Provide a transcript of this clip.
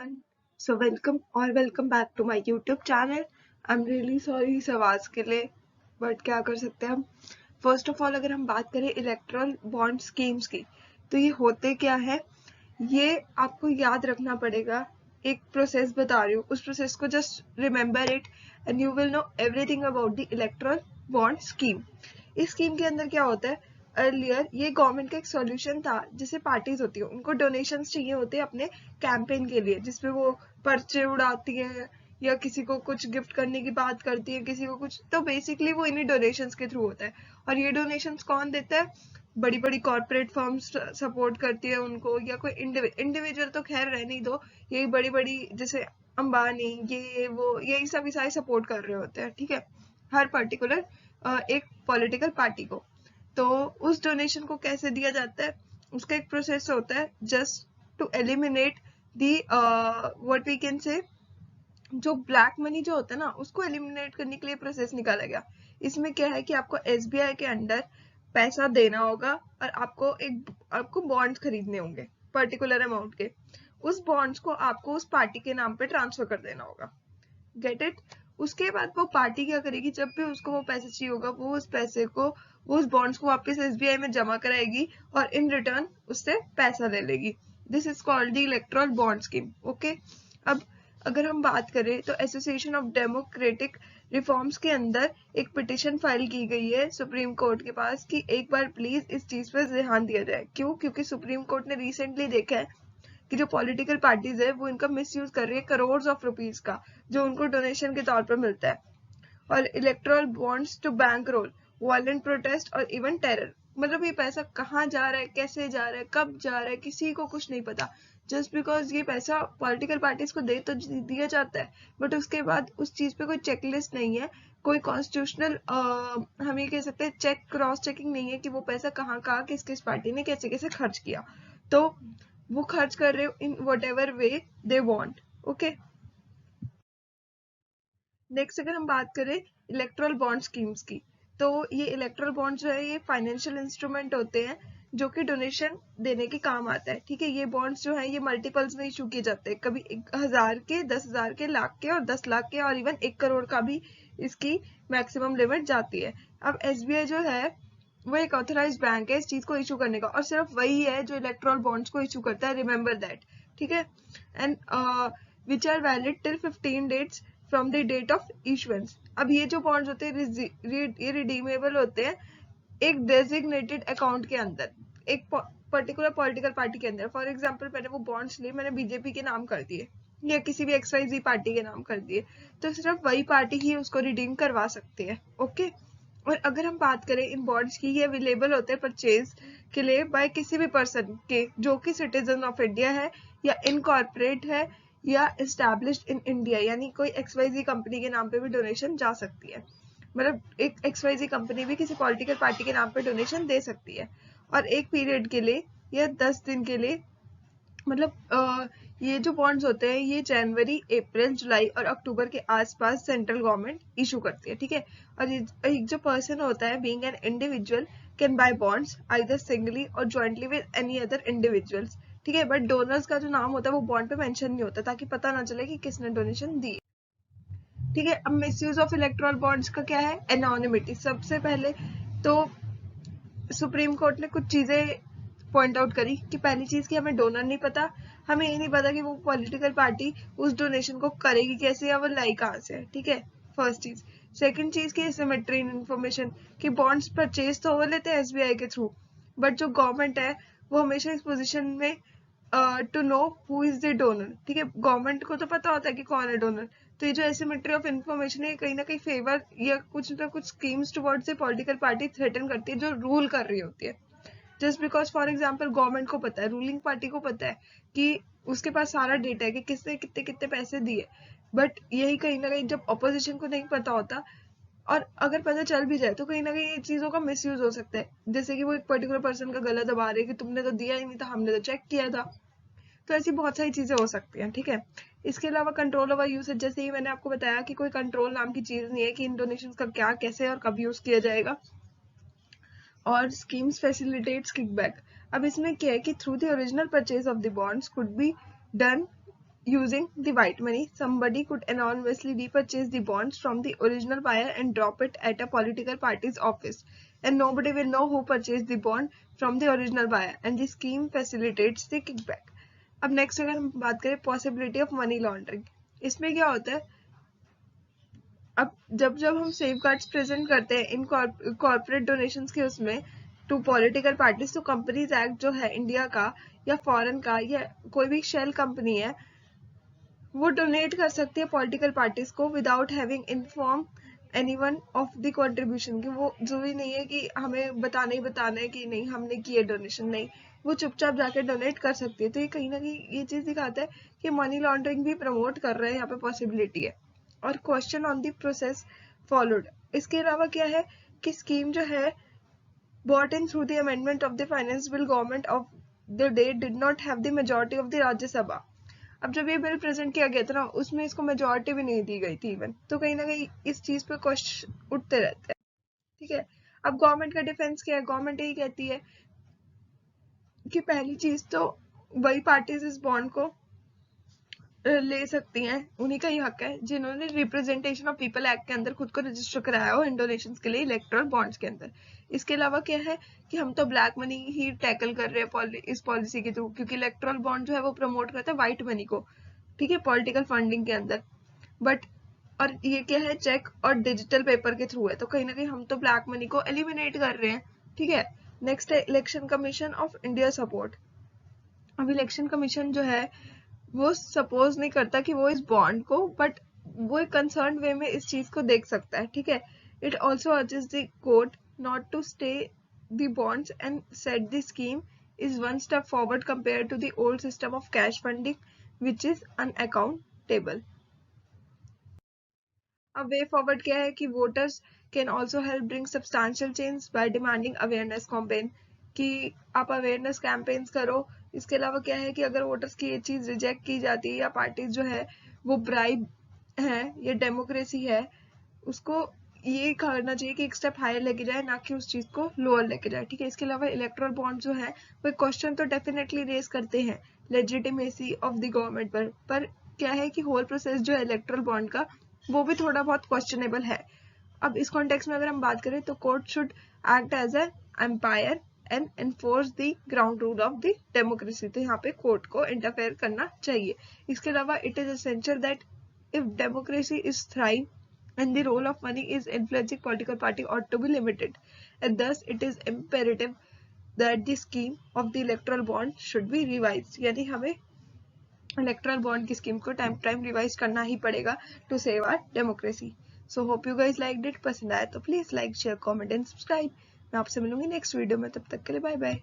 everyone. Welcome back to my YouTube channel. I'm really sorry इस आवाज़ के लिए, बट क्या कर सकते हैं हम। फर्स्ट ऑफ ऑल अगर हम बात करें इलेक्ट्रल बॉन्ड स्कीम्स की, तो ये होते क्या है, ये आपको याद रखना पड़ेगा। एक प्रोसेस बता रही हूँ, उस प्रोसेस को just remember it and you will know everything about the erectile bond scheme. इस स्कीम के अंदर क्या होता है, अर्लियर ये गवर्नमेंट का एक सॉल्यूशन था। जैसे पार्टीज होती है, उनको डोनेशंस चाहिए होते हैं अपने कैंपेन के लिए, जिसपे वो पर्चे उड़ाती हैं या किसी को कुछ गिफ्ट करने की बात करती है, किसी को कुछ, तो बेसिकली वो इन्हीं डोनेशंस के थ्रू होता है। और ये डोनेशंस कौन देता है? बड़ी बड़ी कॉर्पोरेट फर्म्स सपोर्ट करती है उनको, या कोई इंडिविजुअल तो खैर रहने ही दो, यही बड़ी बड़ी जैसे अंबानी, ये वो, यही सभी सारे सपोर्ट कर रहे होते हैं, ठीक है, हर पर्टिकुलर एक पॉलिटिकल पार्टी को। तो उस डोनेशन को कैसे दिया जाता है, उसका एक प्रोसेस होता है just to eliminate the what we can say, जो ब्लैक मनी जो होता है ना, उसको एलिमिनेट करने के लिए प्रोसेस निकाला गया। इसमें क्या है कि आपको एसबीआई के अंडर पैसा देना होगा और आपको बॉन्ड्स खरीदने होंगे पर्टिकुलर अमाउंट के। उस बॉन्ड्स को आपको उस पार्टी के नाम पे ट्रांसफर कर देना होगा। Get it? उसके बाद वो पार्टी क्या करेगी, जब भी उसको वो पैसे चाहिए होगा, वो उस पैसे को, वो उस बॉन्ड्स को वापस एसबीआई में जमा कराएगी और इन रिटर्न उससे पैसा ले लेगी। This is called the erectile bond scheme. Okay, अब अगर हम बात करें तो एसोसिएशन ऑफ डेमोक्रेटिक रिफॉर्म्स के अंदर एक पिटिशन फाइल की गई है सुप्रीम कोर्ट के पास कि एक बार प्लीज इस चीज पर ध्यान दिया जाए। क्यों? क्योंकि सुप्रीम कोर्ट ने रिसेंटली देखा है कि जो पॉलिटिकल पार्टीज है वो इनका मिसयूज कर रही है करोड़ ऑफ रुपीज का, जो उनको डोनेशन के तौर पर मिलता है। और electoral bonds to bankroll, violent protest और इवन टेरर। मतलब ये पैसा कहाँ जा रहा है, कैसे जा रहा है, कब जा रहा है, किसी को कुछ नहीं पता। जस्ट बिकॉज ये पैसा पॉलिटिकल पार्टीज को दे तो दिया जाता है, बट उसके बाद उस चीज पे कोई चेकलिस्ट नहीं है, कोई कॉन्स्टिट्यूशनल हम ये कह सकते हैं चेक, क्रॉस चेकिंग नहीं है कि वो पैसा कहाँ कहाँ किस किस पार्टी ने कैसे कैसे खर्च किया। तो वो खर्च कर रहे हो in what ever way they want. Okay, next अगर हम बात करें इलेक्ट्रल बॉन्ड स्कीम्स की, तो ये इलेक्ट्रल बॉन्ड जो है ये फाइनेंशियल इंस्ट्रूमेंट होते हैं जो कि डोनेशन देने के काम आता है, ठीक है। ये बॉन्ड्स जो है ये मल्टीपल्स में इशू किए जाते हैं, कभी 1,000 के, 10,000 के, लाख के और 10 लाख के, और इवन 1 करोड़ का भी इसकी मैक्सिमम लिमिट जाती है। अब एसबीआई जो है वो एक ऑथराइज्ड बैंक है इस चीज को इशू करने का, और सिर्फ वही है जो इलेक्ट्रल बॉन्ड्स को इशू करता है, रिमेंबर दैट, ठीक है। And which are valid till 15 dates from the date of issuance. अब ये जो बॉन्ड्स होते हैं ये रिडीमेबल होते हैं एक डेजिग्नेटेड अकाउंट के अंदर, एक पर्टिकुलर पॉलिटिकल पार्टी के अंदर। फॉर एग्जाम्पल मैंने वो बॉन्ड्स लिए, मैंने बीजेपी के नाम कर दिए या किसी भी XYZ पार्टी के नाम कर दिए, तो सिर्फ वही पार्टी ही उसको रिडीम करवा सकती है। ओके, और अगर हम बात करें इन बॉन्ड्स की, ये अवेलेबल होते हैं परचेज के लिए बाय किसी भी पर्सन के जो कि सिटीजन ऑफ इंडिया है या इनकॉर्पोरेट है या एस्टैब्लिश्ड इन इंडिया, यानी कोई XYZ कंपनी के नाम पे भी डोनेशन जा सकती है। मतलब एक XYZ कंपनी भी किसी पॉलिटिकल पार्टी के नाम पे डोनेशन दे सकती है, और एक पीरियड के लिए या 10 दिन के लिए। मतलब ये जो बॉन्ड्स होते हैं ये जनवरी, अप्रैल, जुलाई और अक्टूबर के आसपास सेंट्रल गवर्नमेंट इशू करती है, ठीक है। और एक जो पर्सन होता है being an individual can buy bonds either singly और jointly with any other individuals, ठीक है। बट डोनर्स का जो नाम होता है वो बॉन्ड पे मेंशन नहीं होता, ताकि पता ना चले कि किसने डोनेशन दी, ठीक है। अब मिसयूज ऑफ इलेक्ट्रल बॉन्ड्स का क्या है? एनोनिमिटी। सबसे पहले तो सुप्रीम कोर्ट ने कुछ चीजें पॉइंट आउट करी कि पहली चीज कि हमें डोनर नहीं पता, हमें ये नहीं पता कि वो पॉलिटिकल पार्टी उस डोनेशन को करेगी कैसे या वो लाई कहाँ से है, ठीक है, फर्स्ट चीज। सेकंड चीज की सिमेट्री इन इन्फॉर्मेशन, कि बॉन्ड्स परचेज तो हो लेते हैं एसबीआई के थ्रू, बट जो गवर्नमेंट है वो हमेशा इस पोजिशन में to know who is the donor, ठीक है। गवर्नमेंट को तो पता होता है कि कौन है डोनर। तो ये जो एसिमेट्री ऑफ इन्फॉर्मेशन है कहीं ना कहीं फेवर या कुछ ना कुछ स्कीम्स टुवर्ड्स से पॉलिटिकल पार्टी थ्रेटन करती है जो रूल कर रही होती है। Just because for example government को पता है, रूलिंग पार्टी को पता है कि उसके पास सारा डेटा है कि किसने कितने कितने पैसे दिए, बट यही कहीं ना कहीं जब अपोजिशन को नहीं पता होता, और अगर पता चल भी जाए तो कहीं ना कहीं चीजों का मिसयूज हो सकता है, जैसे कि वो एक पर्टिकुलर पर्सन का गला दबा रहे कि तुमने तो दिया ही नहीं था, हमने तो चेक किया था। तो ऐसी बहुत सारी चीजें हो सकती हैं, ठीक है। इसके अलावा कंट्रोल ओवर यूसेज, जैसे ही मैंने आपको बताया कि कोई कंट्रोल नाम की चीज नहीं है कि इन डोनेशन का क्या, कैसे और कब यूज किया जाएगा। और स्कीम्स फैसिलिटेट्स किकबैक। अब इसमें क्या है कि through the original purchase of the bonds could be done using the white money, somebody could anonymously repurchase the bonds from the original buyer and drop it at a political party's office, and nobody will know who purchased the bond from the original buyer, and the scheme facilitates the kickback. अब next अगर हम बात करें possibility of money laundering, इसमें क्या होता है, अब जब हम सेफ गार्ड्स प्रेजेंट करते हैं इन कॉर्पोरेट डोनेशंस के उसमें टू पॉलिटिकल पार्टीज, तो कंपनीज एक्ट जो है इंडिया का या फॉरेन का या कोई भी शेल कंपनी है वो डोनेट कर सकती है पॉलिटिकल पार्टीज को without having inform anyone of the contribution की। वो जरूरी नहीं है कि हमें बताना है कि नहीं हमने की है डोनेशन, नहीं, वो चुपचाप जाके डोनेट कर सकती है। तो ये कहीं ना कहीं ये चीज दिखाता है कि मनी लॉन्ड्रिंग भी प्रमोट कर रहे हैं, यहाँ पे पॉसिबिलिटी है। और question on the process followed, इसके अलावा क्या है कि स्कीम जो है brought in through the amendment of the finance bill government of the day did not have the majority of the Rajya Sabha। अब जब ये बिल प्रेजेंट किया गया था ना उसमें इसको मेजोरिटी भी नहीं दी गई थी इवन, तो कहीं ना कहीं इस चीज पे क्वेश्चन उठते रहते हैं। ठीक है, अब गवर्नमेंट का डिफेंस क्या है, गवर्नमेंट यही कहती है कि पहली चीज तो वही पार्टीज इस बॉन्ड को ले सकती हैं, उन्हीं का ही हक है जिन्होंने रिप्रेजेंटेशन ऑफ पीपल एक्ट के अंदर खुद को रजिस्टर कराया हो इन डोनेशंस के लिए इलेक्टोरल बॉन्ड्स के अंदर। इसके अलावा क्या है कि हम तो ब्लैक मनी ही टैकल कर रहे हैं इस पॉलिसी के थ्रू, क्योंकि इलेक्टोरल बॉन्ड जो है वो प्रमोट करता है व्हाइट मनी को, ठीक है, पॉलिटिकल फंडिंग के अंदर। बट और ये क्या है चेक और डिजिटल पेपर के थ्रू है, तो कहीं ना कहीं हम तो ब्लैक मनी को एलिमिनेट कर रहे हैं। ठीक है, नेक्स्ट है election commission of India support. अब इलेक्शन कमीशन जो है वो सपोज नहीं करता कि वो इस बॉन्ड को, बट वो एक कंसर्न वे में इस चीज को देख सकता है। ठीक है, it also urges the court not to stay the bonds and set the scheme is one step forward compare to the old system of cash funding which is unaccountable. अब वे फॉरवर्ड क्या है कि voters can also help bring substantial change by demanding awareness campaign, कि आप awareness campaigns करो। इसके अलावा क्या है कि अगर वोटर्स की ये चीज रिजेक्ट की जाती है या पार्टीज जो है वो ब्राइब है या डेमोक्रेसी है, उसको ये करना चाहिए कि एक स्टेप हायर लेके जाए, ना कि उस चीज को लोअर लेके जाए। ठीक है, इसके अलावा इलेक्टोरल बॉन्ड जो है वो क्वेश्चन तो डेफिनेटली रेज करते हैं लेजिटिमेसी ऑफ द गवर्नमेंट पर क्या है कि होल प्रोसेस जो है इलेक्टोरल बॉन्ड का वो भी थोड़ा बहुत क्वेश्चनेबल है। अब इस कॉन्टेक्स्ट में अगर हम बात करें तो court should act as a empire and enforce the ground rule of the democracy, तो यहाँ पे कोर्ट को इंटरफेयर करना चाहिए। इसके अलावा it is essential that if democracy is thrive and the role of money is influencing political party ought to be limited, and thus it is imperative that the scheme of the electoral bond should be revised। यानी हमें electoral bond की scheme को time time revise करना ही पड़ेगा to save our democracy. So hope you guys liked it, पसंद आया तो please like share comment and subscribe. मैं आपसे मिलूंगी नेक्स्ट वीडियो में, तब तक के लिए बाय बाय।